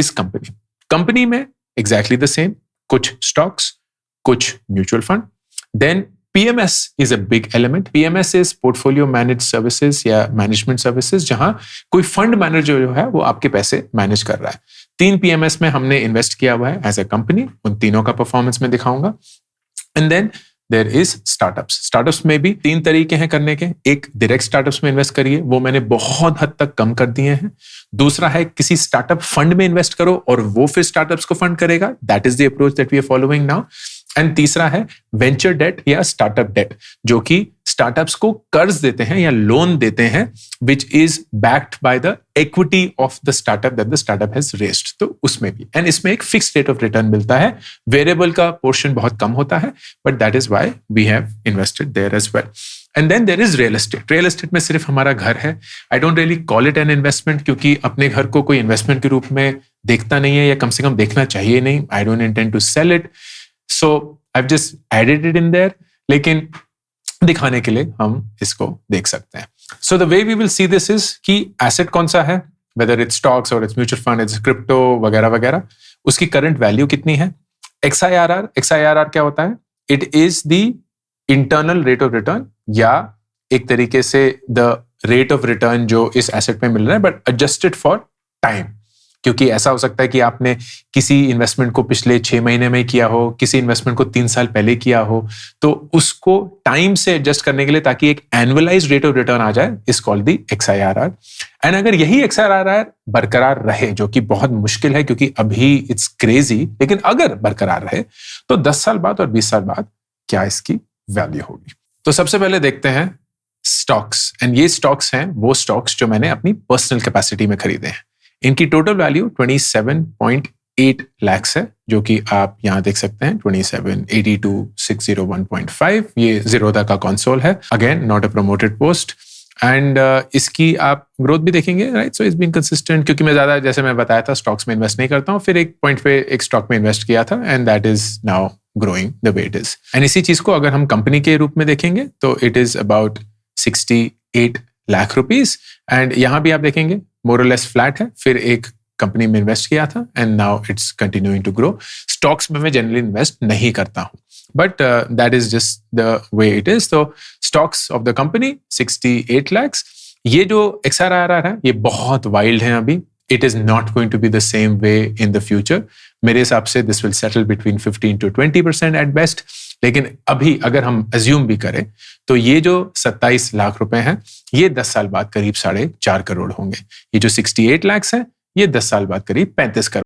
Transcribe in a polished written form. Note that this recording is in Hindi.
इस कंपनी में एग्जैक्टली द सेम, कुछ स्टॉक्स, कुछ mutual fund. Then PMS is a big element. PMS is portfolio managed services या management services, जहां कोई फंड मैनेजर जो है वो आपके पैसे मैनेज कर रहा है. 3 PMS में हमने इन्वेस्ट किया हुआ है एज अ कंपनी. उन तीनों का परफॉर्मेंस में दिखाऊंगा. And then there is startups. Startups में भी 3 तरीके हैं करने के. एक, डायरेक्ट स्टार्टअप्स में इन्वेस्ट करिए, वो मैंने बहुत हद तक कम कर दिए हैं. दूसरा है किसी स्टार्टअप फंड में इन्वेस्ट करो और वो फिर स्टार्टअप्स को फंड करेगा. That is the approach that we are following now. And तीसरा है वेंचर डेट या स्टार्टअप डेट, जो कि स्टार्टअप्स को कर्ज देते हैं या लोन देते हैं, which is backed by the equity of the startup that the startup has raised. तो उसमें भी, एंड इसमें एक फिक्स्ड रेट ऑफ रिटर्न मिलता है. वेरिएबल का पोर्शन बहुत कम होता है, but that is why we have invested there as well. And then there is real estate. Real estate में सिर्फ हमारा घर है. I don't really call it an investment, क्योंकि अपने घर को कोई इन्वेस्टमेंट के रूप में देखता नहीं है, या कम से कम देखना चाहिए नहीं. I don't intend to sell it, so I've just added it in there, लेकिन दिखाने के लिए हम इसको देख सकते हैं. So the way we will see this is कि asset कौन सा है, whether it's stocks or it's mutual fund, it's crypto वगैरह वगैरह, उसकी current value कितनी है. XIRR क्या होता है? It is the internal rate of return, या एक तरीके से the rate of return जो इस asset में मिल रहा है, but adjusted for time. क्योंकि ऐसा हो सकता है कि आपने किसी इन्वेस्टमेंट को पिछले 6 महीने में किया हो, किसी इन्वेस्टमेंट को 3 साल पहले किया हो, तो उसको टाइम से एडजस्ट करने के लिए, ताकि एक एनुअलाइज रेट ऑफ रिटर्न आ जाए, is called the XIRR. And अगर यही XIRR बरकरार रहे, जो कि बहुत मुश्किल है क्योंकि अभी इट्स क्रेजी, लेकिन अगर बरकरार रहे तो 10 साल बाद और 20 साल बाद क्या इसकी वैल्यू होगी. तो सबसे पहले देखते हैं स्टॉक्स. एंड ये स्टॉक्स हैं वो स्टॉक्स जो मैंने अपनी पर्सनल कैपेसिटी में खरीदे हैं. इनकी टोटल वैल्यू 27.8 लाख है, जो कि आप यहां देख सकते हैं. 2782,601.5. ये Zerodha का कंसोल है. Again not a promoted post. And इसकी आप ग्रोथ भी देखेंगे, right. So it's been consistent, क्योंकि मैं ज्यादा, जैसे मैं बताया था, स्टॉक्स में इन्वेस्ट नहीं करता हूं. फिर एक पॉइंट पे एक स्टॉक में इन्वेस्ट किया था, and that is now growing the way it is. And इसी चीज को अगर हम कंपनी के रूप में देखेंगे तो it is about 68 lakh rupees. And यहां भी आप देखेंगे मोर और लेस फ्लैट है. फिर एक कंपनी में इन्वेस्ट किया था, and now it's continuing to grow. Stocks में मैं जनरली इन्वेस्ट नहीं करता हूं, but that is just the way it is. तो stocks of the company 68 lakhs. ये जो XIRR है ये बहुत वाइल्ड है अभी. It is not going to be the same way in the future. मेरे हिसाब से this will settle between 15 to 20% at best. लेकिन अभी अगर हम अज्यूम भी करें तो ये जो 27 लाख रुपए हैं, ये 10 साल बाद करीब 4.5 करोड़ होंगे. ये जो 68 lakhs है, ये 10 साल बाद करीब 35 करोड़.